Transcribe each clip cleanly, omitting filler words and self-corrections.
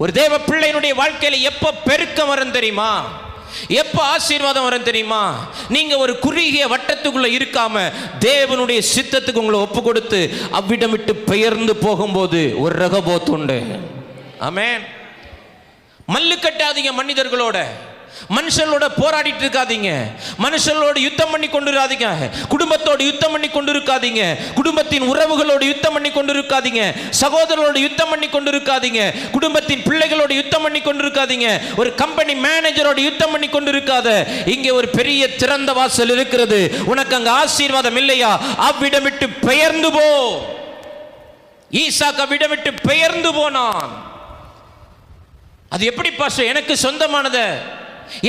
ஒரு தேவ பிள்ளையினுடைய வாழ்க்கையில எப்ப பெருக்கம் வரும் தெரியுமா? எப்ப ஆசீர்வாதம் வரும் தெரியுமா? நீங்க ஒரு குறுகிய வட்டத்துக்குள்ள இருக்காம தேவனுடைய சித்தத்துக்கு உங்களை ஒப்பு கொடுத்து அவ்விடம் விட்டு பெயர்ந்து போகும்போது ஒரு ரகபோத் உண்டு. ஆமென். மல்லு கட்டாதீங்க மனிதர்களோட, மனுஷங்களோட போராடிட்டு இருக்காதீங்க, மனுஷங்களோட யுத்தம் பண்ணி கொண்டு இருக்காதீங்க, குடும்பத்தோடு யுத்தம் பண்ணி கொண்டு இருக்காதீங்க, குடும்பத்தின் உறவுகளோடு யுத்தம் பண்ணி கொண்டு இருக்காதீங்க, சகோதரர்களோடு யுத்தம் பண்ணி கொண்டு இருக்காதீங்க, குடும்பத்தின் பிள்ளைகளோடு யுத்தம் பண்ணி கொண்டு இருக்காதீங்க, ஒரு கம்பெனி மேனேஜரோடு யுத்தம் பண்ணி கொண்டு இருக்காத. இங்கே ஒரு பெரிய திறந்த வாசல் இருக்கிறது. உனக்கு அங்க ஆசீர்வாதம் இல்லையா? அவ்விடம் விட்டு பெயர்ந்து போ. ஈசாக்கு அவ்விடம் விட்டு பெயர்ந்து போனான். அது எப்படி பாஸ்டர்? எனக்கு சொந்தமானதை,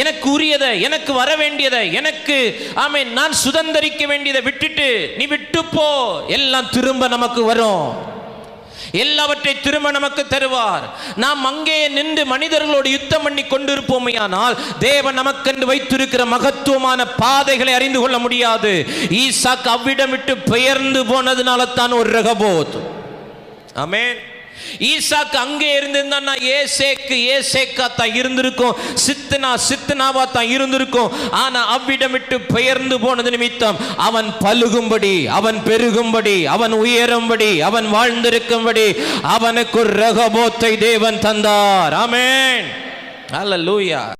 எனக்கு உரியதை, எனக்கு வர வேண்டியதை, எனக்கு ஆமென் நான் சுதந்தரிக்க வேண்டியதை விட்டுட்டு நீ விட்டு போ. எல்லாம் திரும்ப நமக்கு வரும், எல்லாவற்றை திரும்ப நமக்கு தருவார். நாம் அங்கே நின்று மனிதர்களோடு யுத்தம் பண்ணி கொண்டிருப்போமையானால் தேவன் நமக்கென்று வைத்திருக்கிற மகத்துவமான பாதைகளை அறிந்து கொள்ள முடியாது. ஈசாக்கு அவ்விடம் விட்டு பெயர்ந்து போனதுனால தான் ஒரு ரகபோத். ஆமென். ஈசாக்கு அங்கே இருந்திருந்தா ஏசேக்கா தான் இருந்திருக்கும், சித்தனாவா தான் இருந்திருக்கும். ஆனா அவ்விடம் விட்டு பெயர்ந்து போனது நிமித்தம் அவன் பலுகும்படி, அவன் பெருகும்படி, அவன் உயரும்படி, அவன் வாழ்ந்திருக்கும்படி அவனுக்கு ஒரு ரகபோத்தை தேவன் தந்தார். ஆமென். அல்லேலூயா.